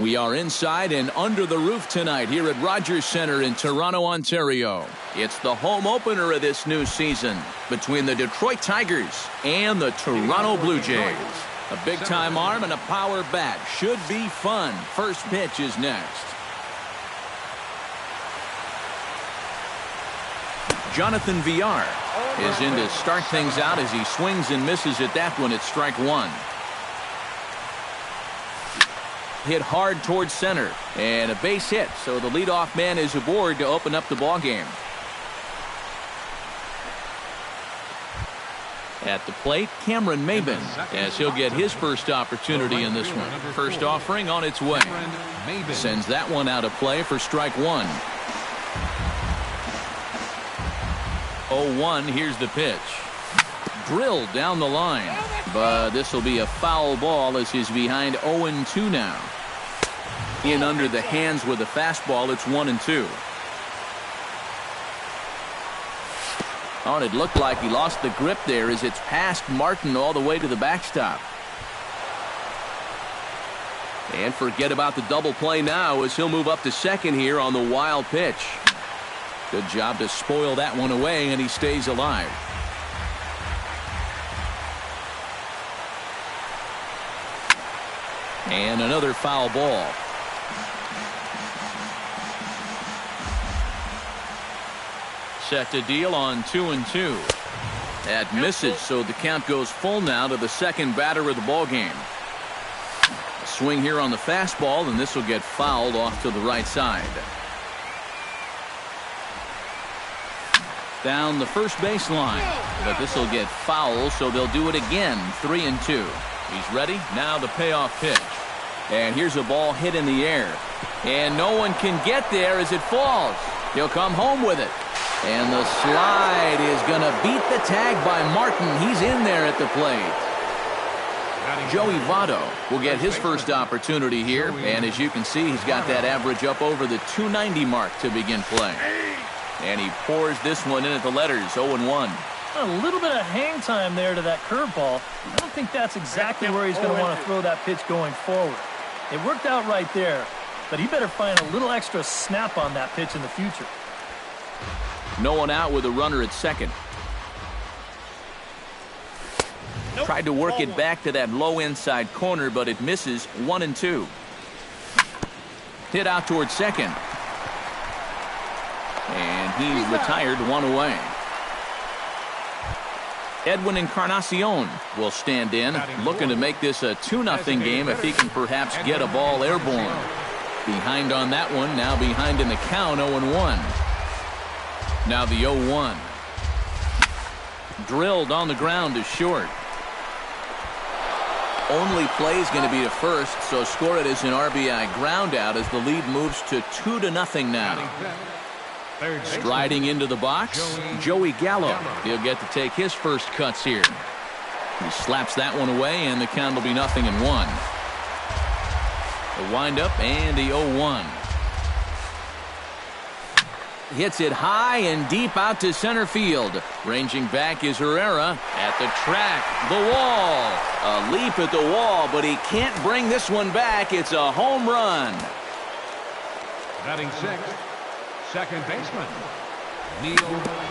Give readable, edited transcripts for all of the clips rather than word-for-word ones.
We are inside and under the roof tonight here at Rogers Centre in Toronto, Ontario. It's the home opener of this new season between the Detroit Tigers and the Toronto Blue Jays. A big-time arm and a power bat. Should be fun. First pitch is next. Jonathan Villar is in to start things out as he swings and misses at that one at strike one. Hit hard towards center and a base hit, so the leadoff man is aboard to open up the ball game. At the plate, Cameron Maybin, as he'll get his first opportunity in this one. First offering on its way. Sends that one out of play for strike one. 0-1, here's the pitch. Drilled down the line, but this will be a foul ball as he's behind 0-2 now. In under the hands with a fastball, it's 1-2. Oh, and it looked like he lost the grip there as it's past Martin all the way to the backstop. And forget about the double play now as he'll move up to second here on the wild pitch. Good job to spoil that one away, and he stays alive. And another foul ball. Set to deal on 2-2. That misses, so the count goes full now to the second batter of the ball game. A swing here on the fastball, and this will get fouled off to the right side. Down the first baseline, but this will get foul, so they'll do it again. 3-2. He's ready. Now the payoff pitch. And here's a ball hit in the air. And no one can get there as it falls. He'll come home with it. And the slide is going to beat the tag by Martin. He's in there at the plate. Joey Votto will get his first opportunity here. And as you can see, he's got that average up over the 290 mark to begin play. And he pours this one in at the letters. 0-1. A little bit of hang time there to that curveball. I don't think that's exactly where he's going to want to throw that pitch going forward. It worked out right there, but he better find a little extra snap on that pitch in the future. No one out with a runner at second. Tried to work it back to that low inside corner, but it misses. 1-2. Hit out towards second. And he's retired, one away. Edwin Encarnacion will stand in, looking to make this a 2-0 game if he can perhaps get a ball airborne. Behind on that one, now behind in the count, 0-1. Now the 0-1. Drilled on the ground to short. Only play is going to be to first, so score it as an RBI ground out as the lead moves to 2-0 now. Striding into the box, Joey Gallo. He'll get to take his first cuts here. He slaps that one away, and the count will be 0-1. The windup and the 0-1. Hits it high and deep out to center field. Ranging back is Herrera at the track. The wall. A leap at the wall, but he can't bring this one back. It's a home run. Batting sixth, second baseman.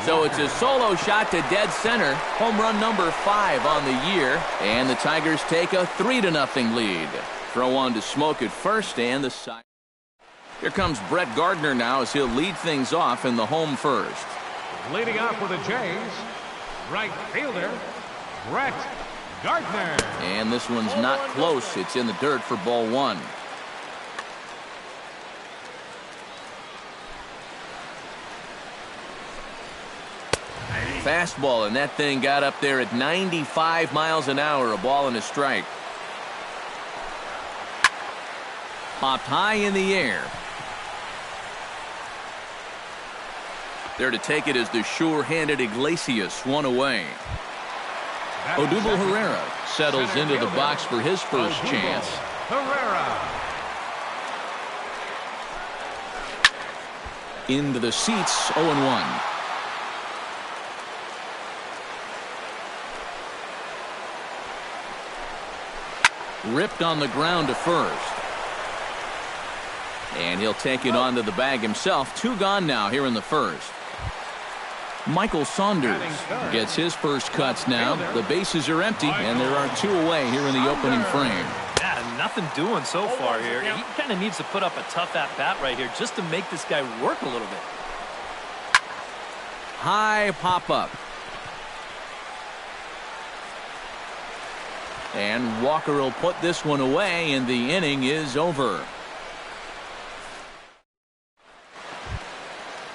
So it's a solo shot to dead center. Home run number 5 on the year. And the Tigers take a 3-0 lead. Throw on to Smoke at first and the side. Here comes Brett Gardner now as he'll lead things off in the home first. Leading off with the Jays, right fielder, Brett Gardner. And this one's not close. It's in the dirt for ball 1. Fastball, and that thing got up there at 95 miles an hour, a ball and a strike. Popped high in the air. There to take it is the sure-handed Iglesias, one away. Odubel Herrera settles into the box for his first chance. Herrera. Into the seats, 0-1. Ripped on the ground to first. And he'll take it onto the bag himself. 2 gone now here in the first. Michael Saunders gets his first cuts now. The bases are empty, and there are 2 away here in the opening frame. Yeah, nothing doing so far here. He kind of needs to put up a tough at-bat right here just to make this guy work a little bit. High pop-up. And Walker will put this one away, and the inning is over.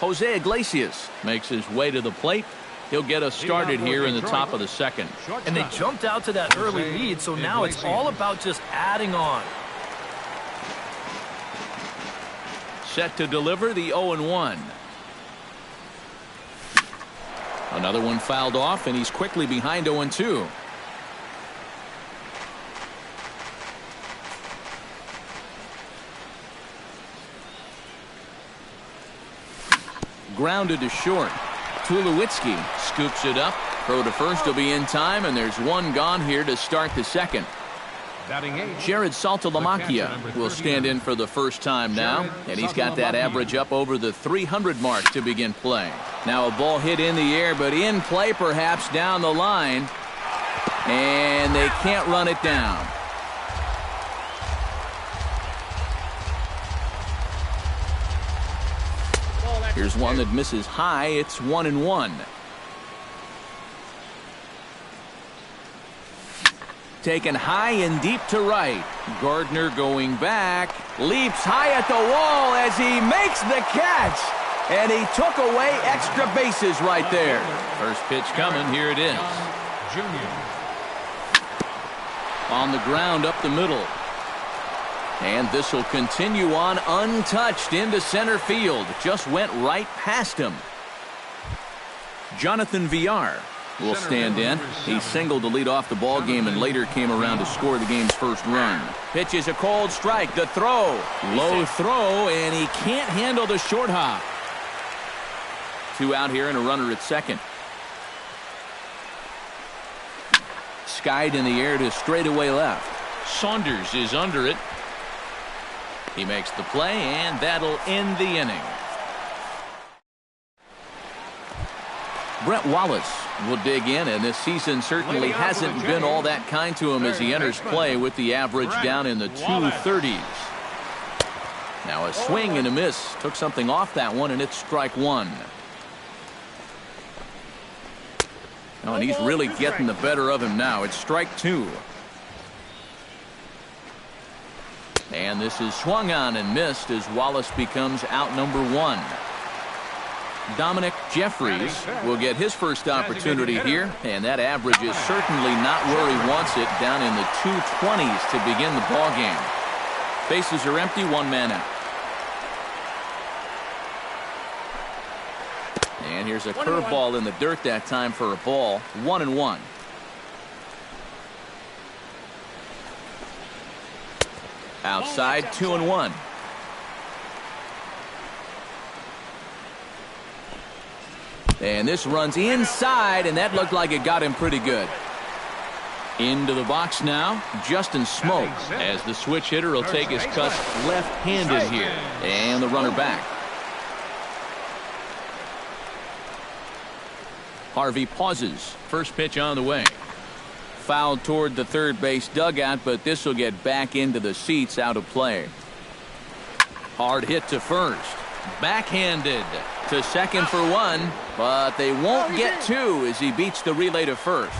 Jose Iglesias makes his way to the plate. He'll get us started here in the top of the second. And they jumped out to that early lead, so now it's all about just adding on. Set to deliver the 0-1. Another one fouled off, and he's quickly behind 0-2. Grounded to short. Tulowitzki scoops it up. Throw to first will be in time, and there's 1 gone here to start the second. Jared Saltalamacchia will stand in for the first time now, and he's got that average up over the 300 mark to begin play. Now a ball hit in the air, but in play perhaps down the line, and they can't run it down. Here's one that misses high. It's 1-1. Taken high and deep to right. Gardner going back. Leaps high at the wall as he makes the catch. And he took away extra bases right there. First pitch coming. Here it is. On the ground up the middle. And this will continue on untouched into center field. Just went right past him. Jonathan Villar will stand in. He singled to lead off the ball game and later came around to score the game's first run. Pitches a cold strike. The throw. Low throw, and he can't handle the short hop. 2 out here and a runner at second. Skied in the air to straightaway left. Saunders is under it. He makes the play, and that'll end the inning. Brett Wallace will dig in, and this season certainly hasn't been all that kind to him as he enters play with the average down in the 230s. Now a swing and a miss. Took something off that one, and it's strike 1. Oh, and he's really getting the better of him now. It's strike 2. And this is swung on and missed as Wallace becomes out number 1. Dominic Jeffries will get his first opportunity here, and that average is certainly not where he wants it, down in the 220s to begin the ball game. Bases are empty, 1 man out. And here's a curveball in the dirt that time for a ball. 1-1. Outside, 2-1. And this runs inside, and that looked like it got him pretty good. Into the box now, Justin Smoke, as the switch hitter will take his cuts left-handed here. And the runner back. Harvey pauses. First pitch on the way. Fouled toward the third base dugout, but this will get back into the seats, out of play. Hard hit to first. Backhanded to second for 1, but they won't get 2 as he beats the relay to first.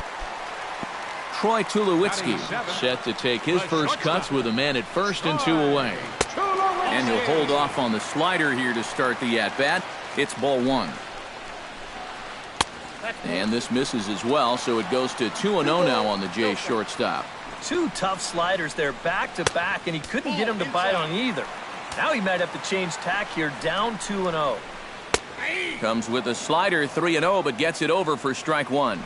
Troy Tulowitzki set to take his first cuts with a man at first and 2 away. And he'll hold off on the slider here to start the at-bat. It's ball 1. And this misses as well, so it goes to 2-0 now on the Jays shortstop. 2 tough sliders there back to back, and he couldn't get him to bite on either. Now he might have to change tack here, down 2-0. Comes with a slider, 3-0, but gets it over for strike 1.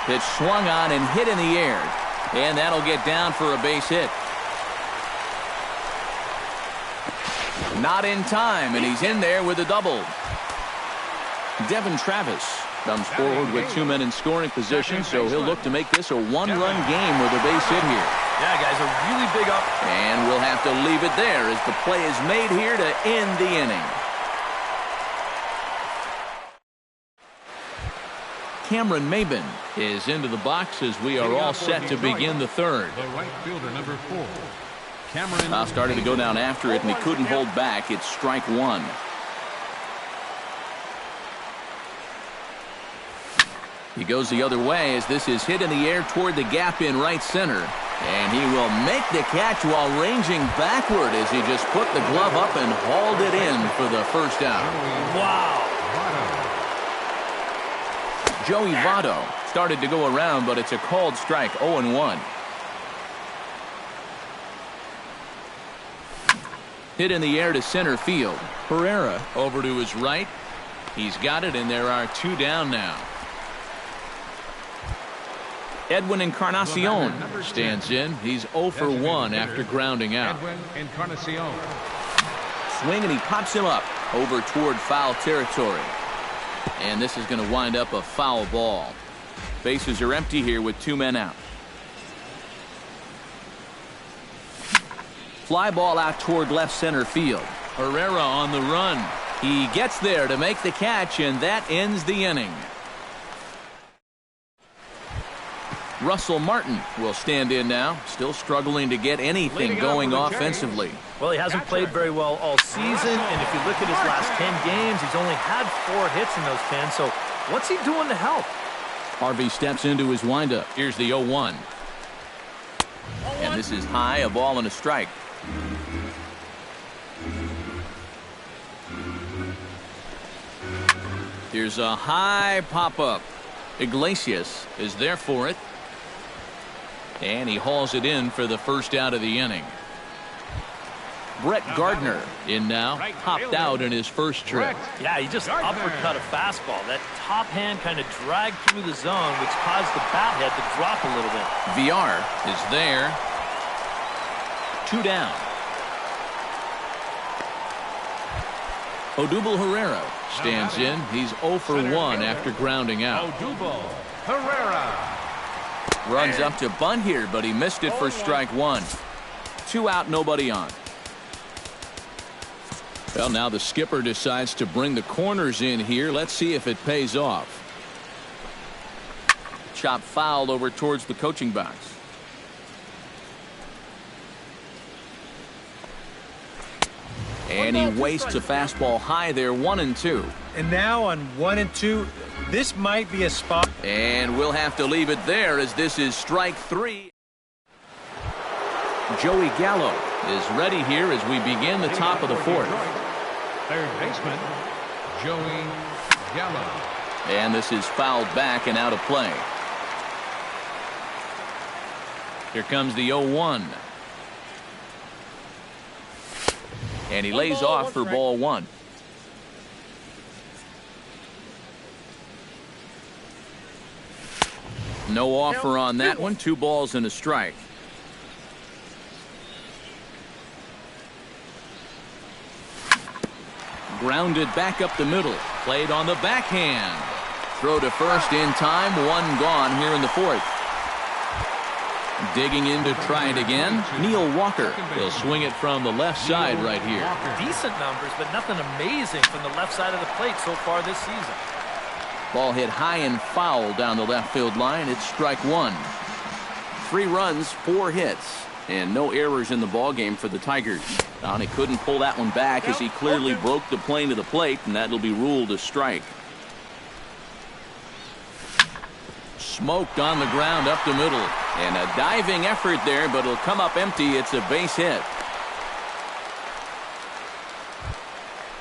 Pitch swung on and hit in the air, and that'll get down for a base hit. Not in time, and he's in there with a double. Devin Travis comes forward with 2 men in scoring position, so he'll look to make this a 1-run game with a base hit here. Yeah, guys, a really big up. And we'll have to leave it there as the play is made here to end the inning. Cameron Maben is into the box as we are all set to begin the third. The right fielder, number 4. Cameron. Now started to go down after it, and he couldn't hold back. It's strike one. He goes the other way as this is hit in the air toward the gap in right center. And he will make the catch while ranging backward as he just put the glove up and hauled it in for the first out. Wow. Joey Votto started to go around, but it's a called strike, 0-1. Hit in the air to center field. Herrera over to his right. He's got it, and there are 2 down now. Edwin Encarnacion stands in. He's 0 for 1 after grounding out. Edwin Encarnacion. Swing, and he pops him up over toward foul territory. And this is going to wind up a foul ball. Bases are empty here with 2 men out. Fly ball out toward left center field. Herrera on the run. He gets there to make the catch, and that ends the inning. Russell Martin will stand in now, still struggling to get anything going offensively. Well, he hasn't played very well all season, and if you look at his last 10 games, he's only had 4 hits in those 10, so what's he doing to help? Harvey steps into his windup. Here's the 0-1. And this is high, a ball and a strike. Here's a high pop-up. Iglesias is there for it. And he hauls it in for the first out of the inning. Brett Gardner in now, popped out in his first trip. Yeah, he just uppercut a fastball. That top hand kind of dragged through the zone, which caused the bat head to drop a little bit. VR is there. 2 down. Odubel Herrera stands in. He's 0 for 1 after grounding out. Odubel Herrera. Runs up to bunt here, but he missed it for strike 1. 2 out, nobody on. Well, now the skipper decides to bring the corners in here. Let's see if it pays off. Chop fouled over towards the coaching box. And he wastes a fastball high there, 1-2. And now on 1-2, this might be a spot. And we'll have to leave it there as this is strike 3. Joey Gallo is ready here as we begin the top of the 4th. Third baseman, Joey Gallo. And this is fouled back and out of play. Here comes the 0-1. And he lays off for ball 1. No offer on that one. 2 balls and a strike. Grounded back up the middle. Played on the backhand. Throw to first in time. 1 gone here in the 4th. Digging in to try it again. Neil Walker will swing it from the left side right here. Decent numbers, but nothing amazing from the left side of the plate so far this season. Ball hit high and foul down the left field line. It's strike 1. 3 runs, 4 hits, and no errors in the ball game for the Tigers. And he couldn't pull that one back as he clearly broke the plane to the plate, and that'll be ruled a strike. Smoked on the ground up the middle, and a diving effort there, but it'll come up empty. It's a base hit.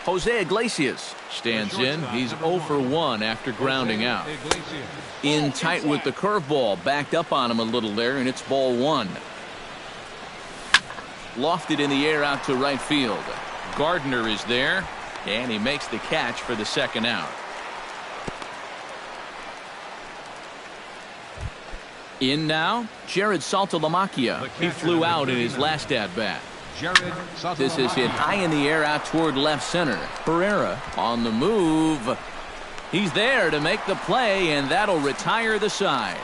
Jose Iglesias stands in. He's 0 for 1 after grounding out. In tight with the curveball, backed up on him a little there, and it's ball 1. Lofted in the air out to right field. Gardner is there, and he makes the catch for the second out. In now, Jared Saltalamacchia. He flew out in his last at-bat. This is hit high in the air out toward left center. Herrera on the move. He's there to make the play, and that'll retire the side.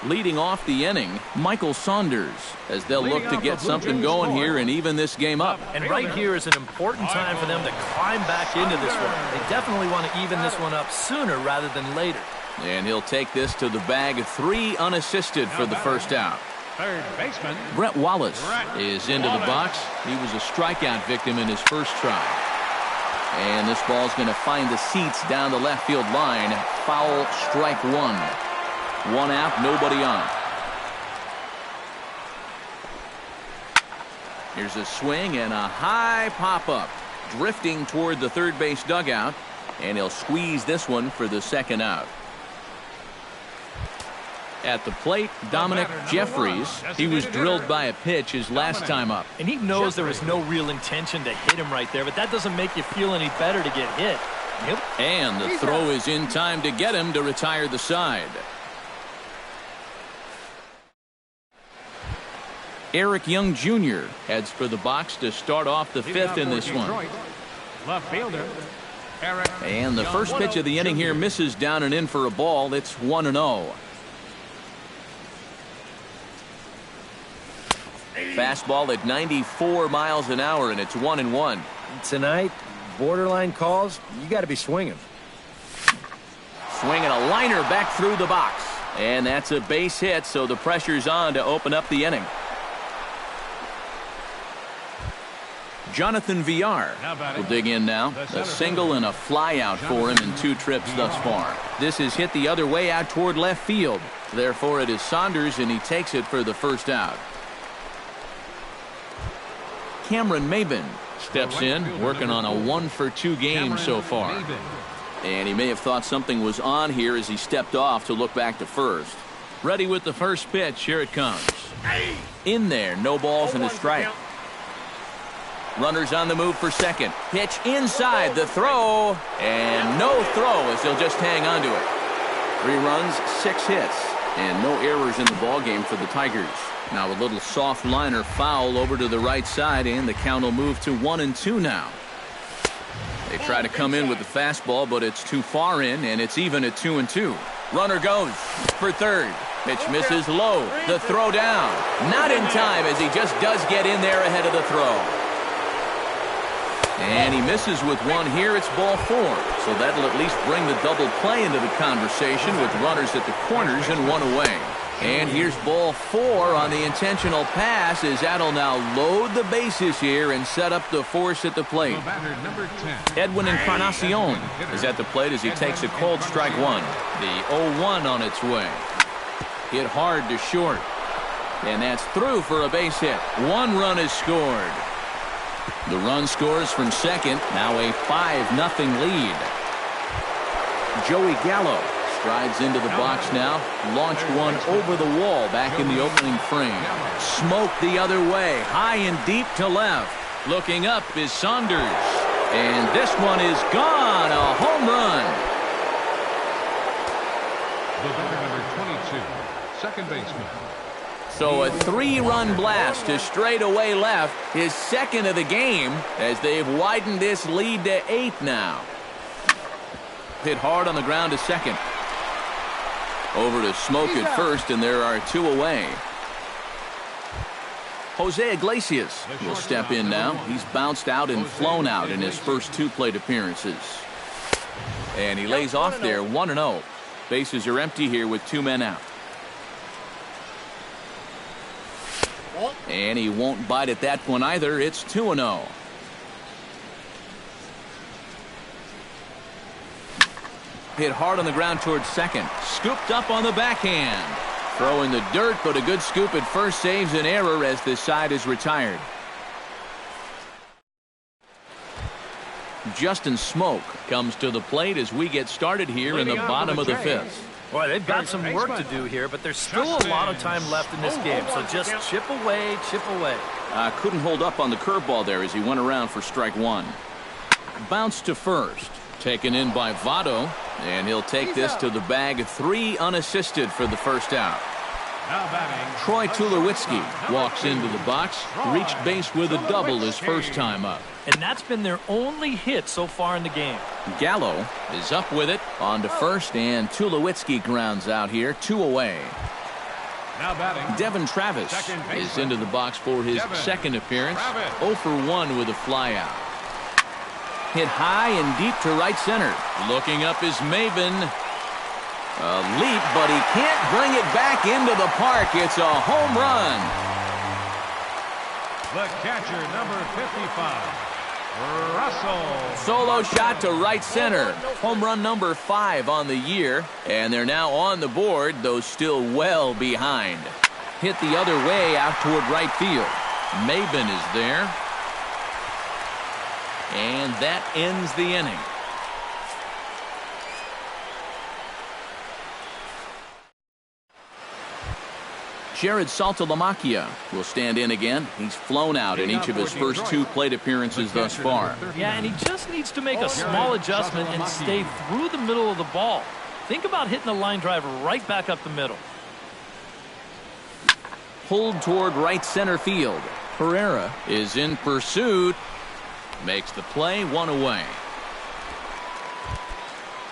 Leading off the inning, Michael Saunders, as they'll look to get something going here and even this game up. And right here is an important time for them to climb back into this one. They definitely want to even this one up sooner rather than later. And he'll take this to the bag, 3 unassisted for the first out. Third baseman Brett Wallace is into the box. He was a strikeout victim in his first try. And this ball's going to find the seats down the left field line. Foul, strike 1. 1 out, nobody on. Here's a swing and a high pop-up. Drifting toward the third base dugout. And he'll squeeze this one for the second out. At the plate, Dominic Jeffries. He was drilled by a pitch his last time up. And he knows there was no real intention to hit him right there, but that doesn't make you feel any better to get hit. Yep. And the throw is in time to get him to retire the side. Eric Young Jr. heads for the box to start off the 5th in this one. Left fielder Eric. And the first pitch of the inning here misses down and in for a ball. It's 1-0. Fastball at 94 miles an hour, and it's 1-1. Tonight, borderline calls, you got to be swinging. Swinging a liner back through the box. And that's a base hit, so the pressure's on to open up the inning. Jonathan Villar will dig in now. A single and a fly out for him in 2 trips thus far. This is hit the other way out toward left field. Therefore, it is Saunders, and he takes it for the first out. Cameron Maben steps in, working on a 1-for-2 game so far. And he may have thought something was on here as he stepped off to look back to first. Ready with the first pitch. Here it comes. In there, no balls and a strike. Runners on the move for second. Pitch inside, the throw, and no throw as they'll just hang on to it. 3 runs, 6 hits, and no errors in the ballgame for the Tigers. Now a little soft liner foul over to the right side, and the count will move to 1-2 now. They try to come in with the fastball, but it's too far in, and it's even at 2-2. Runner goes for third. Pitch misses low. The throw down. Not in time as he just does get in there ahead of the throw. And he misses with one here. It's ball 4. So that'll at least bring the double play into the conversation with runners at the corners and 1 away. And here's ball 4 on the intentional pass as that'll now load the bases here and set up the force at the plate. Edwin Encarnacion is at the plate as he takes a cold strike 1. The 0-1 on its way. Hit hard to short. And that's through for a base hit. 1 run is scored. The run scores from second. Now a 5-0 lead. Joey Gallo strides into the box now. Launched one over the wall back in the opening frame. Smoked the other way. High and deep to left. Looking up is Saunders. And this one is gone. A home run. The batter, number 22, second baseman. So a 3-run blast to straightaway left, his second of the game, as they've widened this lead to 8 now. Hit hard on the ground to second. Over to Smoke at first, and there are 2 away. Jose Iglesias will step in now. He's bounced out and flown out in his first 2 plate appearances. And he lays off there, 1-0. Bases are empty here with 2 men out. And he won't bite at that one either. It's 2-0. Hit hard on the ground towards second. Scooped up on the backhand. Throw in the dirt, but a good scoop at first saves an error as this side is retired. Justin Smoke comes to the plate as we get started here in the bottom of the 5th. Boy, they've got some work to do here, but there's still a lot of time left in this game, so just chip away, chip away. Couldn't hold up on the curveball there as he went around for strike 1. Bounce to first. Taken in by Votto, and he'll take this to the bag, 3 unassisted for the first out. Troy Tulowitzki walks into the box, reached base with a double his first time up. And that's been their only hit so far in the game. Gallo is up with it, on to first, and Tulowitzki grounds out here, 2 away. Now batting. Devin Travis is into the box for his second appearance. 0 for 1 with a flyout. Hit high and deep to right center. Looking up is Maven. A leap, but he can't bring it back into the park. It's a home run. The catcher, number 55. Russell. Solo shot to right center. Home run number 5 on the year. And they're now on the board, though still well behind. Hit the other way out toward right field. Maven is there. And that ends the inning. Jared Saltalamacchia will stand in again. He's flown out in each of his first 2 plate appearances thus far. Yeah, and he just needs to make a small adjustment and stay through the middle of the ball. Think about hitting a line drive right back up the middle. Pulled toward right center field. Herrera is in pursuit. Makes the play, 1 away.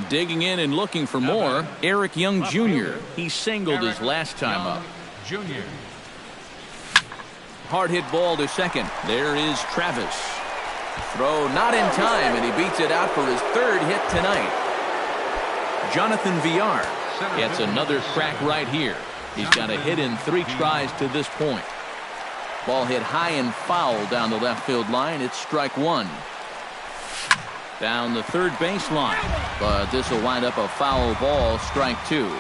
Digging in and looking for more, Eric Young Jr. He singled his last time up. Junior. Hard hit ball to second. There is Travis. Throw not in time, and he beats it out for his 3rd hit tonight. Jonathan Villar gets another crack right here. He's got a hit in 3 tries to this point. Ball hit high and foul down the left field line. It's strike 1. Down the third baseline, but this will wind up a foul ball, strike 2.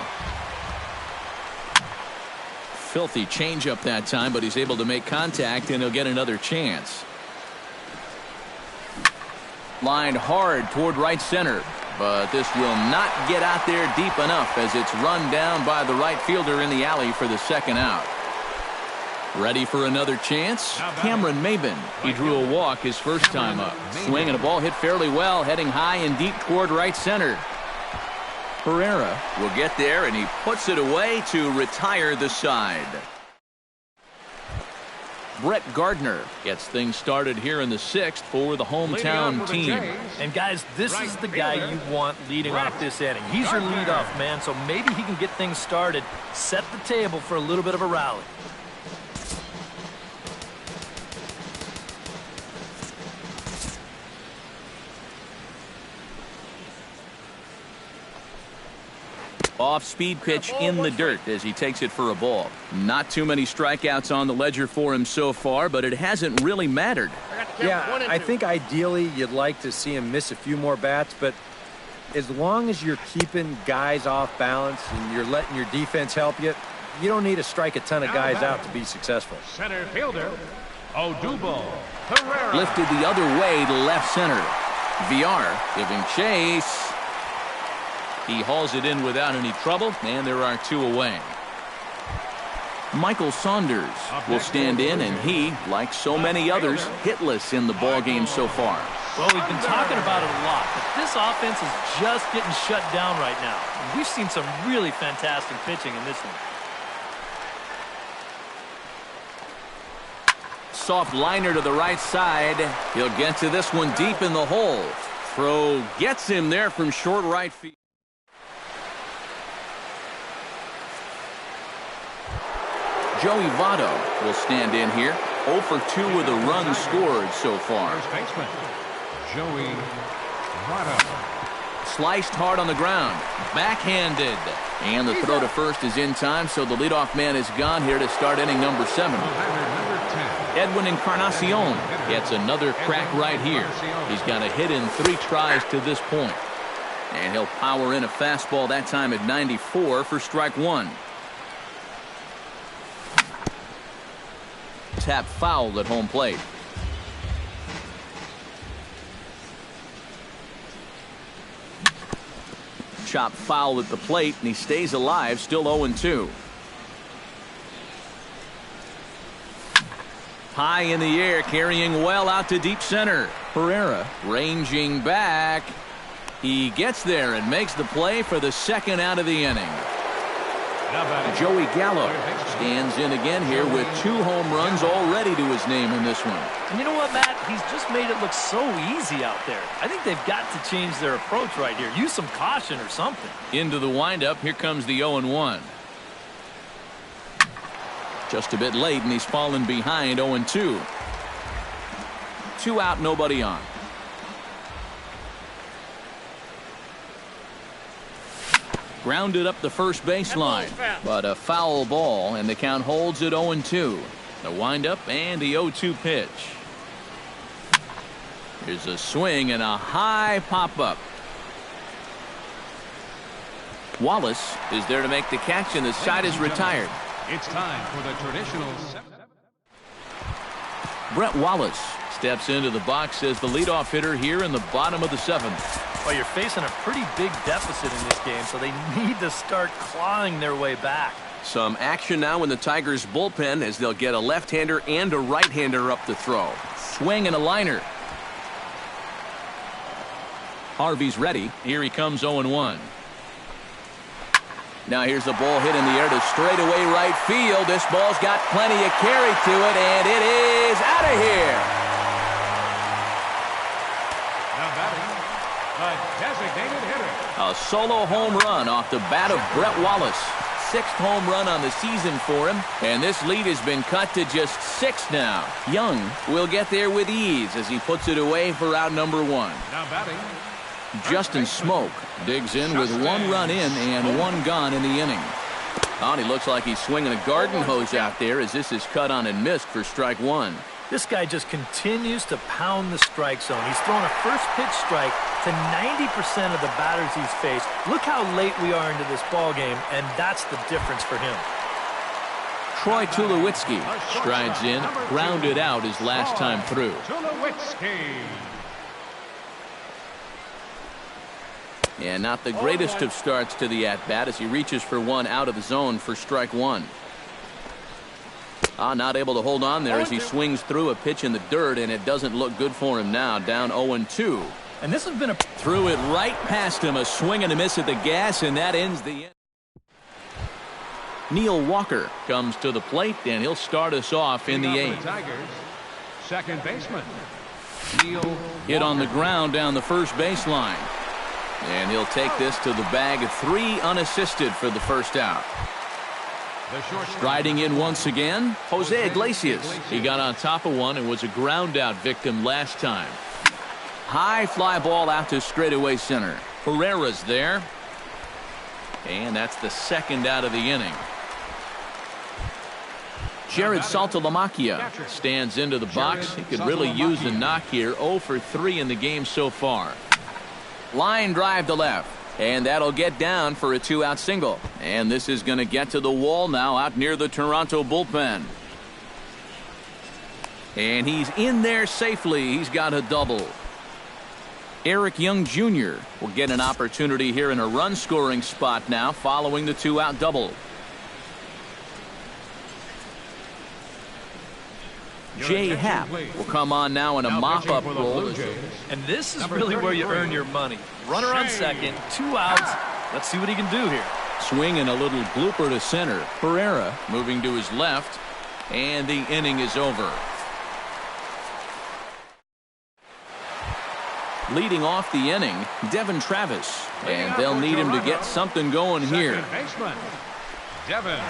Filthy changeup that time, but he's able to make contact, and he'll get another chance. Lined hard toward right center, but this will not get out there deep enough as it's run down by the right fielder in the alley for the 2nd out. Ready for another chance? Cameron Maben. He drew a walk his first time up. Swing and a ball hit fairly well, heading high and deep toward right center. Herrera will get there, and he puts it away to retire the side. Brett Gardner gets things started here in the 6th for the hometown team. And guys, this is the guy you want leading off this inning. He's your leadoff man, so maybe he can get things started, set the table for a little bit of a rally. Off-speed pitch in the dirt as he takes it for a ball. Not too many strikeouts on the ledger for him so far, but it hasn't really mattered. Yeah, I think ideally you'd like to see him miss a few more bats, but as long as you're keeping guys off balance and you're letting your defense help you, you don't need to strike a ton of guys out to be successful. Center fielder, Odubel Herrera. Lifted the other way to left center. Villar giving chase. He hauls it in without any trouble, and there are 2 away. Michael Saunders will stand in, and he, like so many others, hitless in the ballgame so far. Well, we've been talking about it a lot, but this offense is just getting shut down right now. And we've seen some really fantastic pitching in this one. Soft liner to the right side. He'll get to this one deep in the hole. Throw gets him there from short right field. Joey Votto will stand in here. 0 for 2 with a run scored so far. First baseman, Joey Votto. Sliced hard on the ground. Backhanded. And the throw to first is in time, so the leadoff man is gone here to start inning number 7. Edwin Encarnacion gets another crack right here. He's got a hit in 3 tries to this point. And he'll power in a fastball that time at 94 for strike 1. Tap foul at home plate. Chop foul at the plate, and he stays alive, still 0-2. High in the air, carrying well out to deep center. Herrera ranging back. He gets there and makes the play for the 2nd out of the inning. Joey Gallo stands in again here with 2 home runs already to his name in this one. And you know what, Matt? He's just made it look so easy out there. I think they've got to change their approach right here. Use some caution or something. Into the windup. Here comes the 0-1. Just a bit late, and he's fallen behind 0-2. 2 out, nobody on. Grounded up the first baseline, but a foul ball, and the count holds at 0-2. The windup and the 0-2 pitch. Here's a swing and a high pop-up. Wallace is there to make the catch, and the side is retired. It's time for the traditional. Brett Wallace steps into the box as the leadoff hitter here in the bottom of the 7th. Well, you're facing a pretty big deficit in this game, so they need to start clawing their way back. Some action now in the Tigers bullpen as they'll get a left-hander and a right-hander up to throw. Swing and a liner. Harvey's ready. Here he comes 0-1. Now here's the ball hit in the air to straightaway right field. This ball's got plenty of carry to it, and it is out of here. Now batting, a designated hitter. A solo home run off the bat of Brett Wallace. 6th home run on the season for him, and this lead has been cut to just 6 now. Young will get there with ease as he puts it away for out number 1. Now batting, Justin Smoke digs in with 1 run in and 1 gone in the inning. Oh, and he looks like he's swinging a garden hose out there as this is cut on and missed for strike 1. This guy just continues to pound the strike zone. He's thrown a first pitch strike to 90% of the batters he's faced. Look how late we are into this ball game, and that's the difference for him. Troy Tulowitzki strides in, grounded out his last time through. Tulowitzki. And not the greatest of starts to the at-bat as he reaches for 1 out of the zone for strike 1. Not able to hold on there as he swings through a pitch in the dirt, and it doesn't look good for him now, down 0-2. And this has been a... Threw it right past him, a swing and a miss at the gas, and that ends the inning. Neil Walker comes to the plate, and he'll start us off in the 8th. Tigers, second baseman, Neil Hit on the ground down the first baseline. And he'll take this to the bag of 3 unassisted for the first out. Striding in once again, Jose Iglesias. He got on top of one and was a ground out victim last time. High fly ball out to straightaway center. Pereira's there. And that's the 2nd out of the inning. Jared Saltalamacchia stands into the box. He could really use a knock here. 0 for 3 in the game so far. Line drive to left, and that'll get down for a 2-out single. And this is going to get to the wall now out near the Toronto bullpen. And he's in there safely. He's got a double. Eric Young Jr. will get an opportunity here in a run-scoring spot now following the 2-out double. Jay Happ will come on now in a mop-up role. And this is really where you earn your money. Runner on second, 2 outs. Let's see what he can do here. Swing and a little blooper to center. Pereira moving to his left, and the inning is over. Leading off the inning, Devin Travis, and they'll need him to get something going here. second baseman, Devin.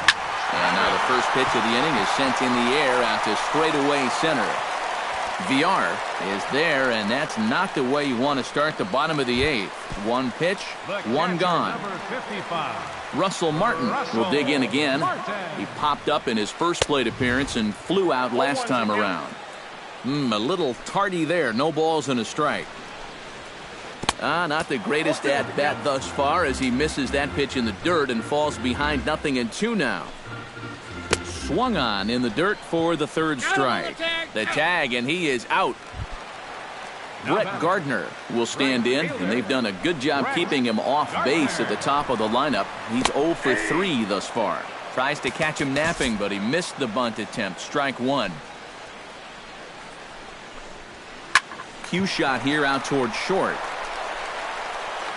And now the first pitch of the inning is sent in the air out to straightaway center. VR is there, and that's not the way you want to start the bottom of the 8th. 1 pitch, 1 gone. Number 55. Russell Martin will dig in again. He popped up in his first plate appearance and flew out last time around. A little tardy there. No balls and a strike. Not the greatest at-bat thus far as he misses that pitch in the dirt and falls behind 0-2 now. Swung on in the dirt for the 3rd strike. The tag, and he is out. Brett Gardner will stand in, and they've done a good job keeping him off base at the top of the lineup. He's 0 for 3 thus far. Tries to catch him napping, but he missed the bunt attempt. Strike 1. Cue shot here out towards short.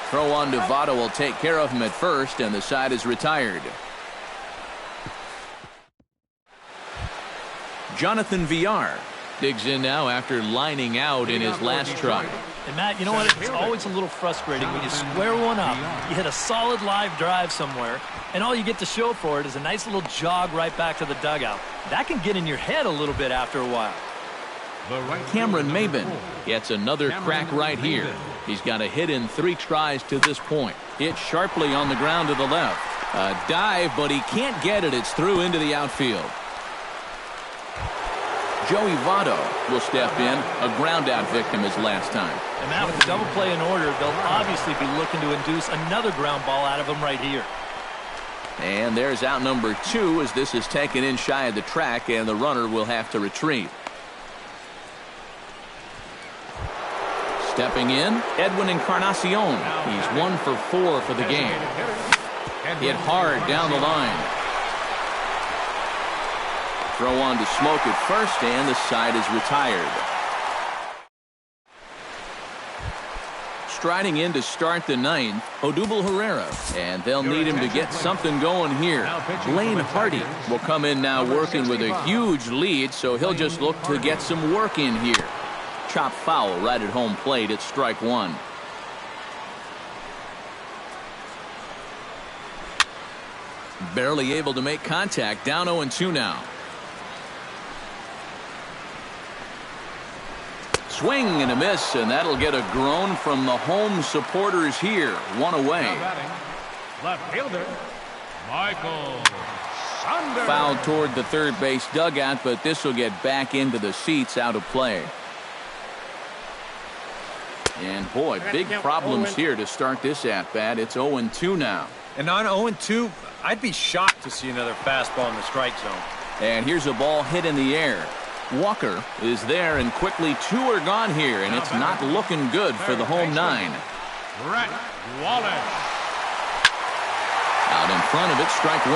Throw on to Votto will take care of him at first, and the side is retired. Jonathan Villar digs in now after lining out in his last try. And Matt, you know what? It's always a little frustrating when you square one up, you hit a solid live drive somewhere, And all you get to show for it is a nice little jog right back to the dugout. That can get in your head a little bit after a while. Cameron Maben gets another crack right here. He's got a hit in 3 tries to this point. Hit sharply on the ground to the left. A dive, but he can't get it. It's through into the outfield. Joey Votto will step in. A ground out victim his last time. And now with the double play in order, they'll obviously be looking to induce another ground ball out of him right here. And there's out number 2 as this is taken in shy of the track, and the runner will have to retreat. Stepping in, Edwin Encarnacion. He's 1 for 4 for the game. Hit hard down the line. Throw on to Smoke at first, and the side is retired. Striding in to start the 9th, Odubel Herrera, and they'll need him to get something going here. Blaine Hardy will come in now working with a huge lead, so he'll just look to get some work in here. Chop foul right at home plate at strike 1. Barely able to make contact, down 0-2 now. Swing and a miss, and that'll get a groan from the home supporters here. 1 away. Left fielder, Michael Saunders. Fouled toward the third base dugout, but this will get back into the seats, out of play. And boy, big problems here to start this at-bat. It's 0-2 now. And on 0-2, I'd be shocked to see another fastball in the strike zone. And here's a ball hit in the air. Walker is there, and quickly 2 are gone here, and it's not looking good for the home 9. Brett Wallace. Out in front of it, strike 1.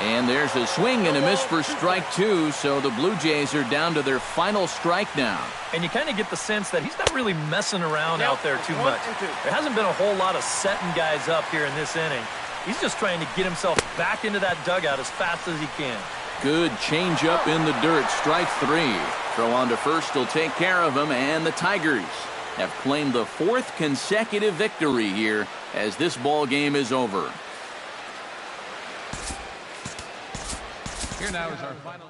And there's a swing and a miss for strike 2, so the Blue Jays are down to their final strike now. And you kind of get the sense that he's not really messing around out there too much. There hasn't been a whole lot of setting guys up here in this inning. He's just trying to get himself back into that dugout as fast as he can. Good changeup in the dirt, strike 3. Throw on to first will take care of him, and the Tigers have claimed the 4th consecutive victory here as this ball game is over. Here now is our final.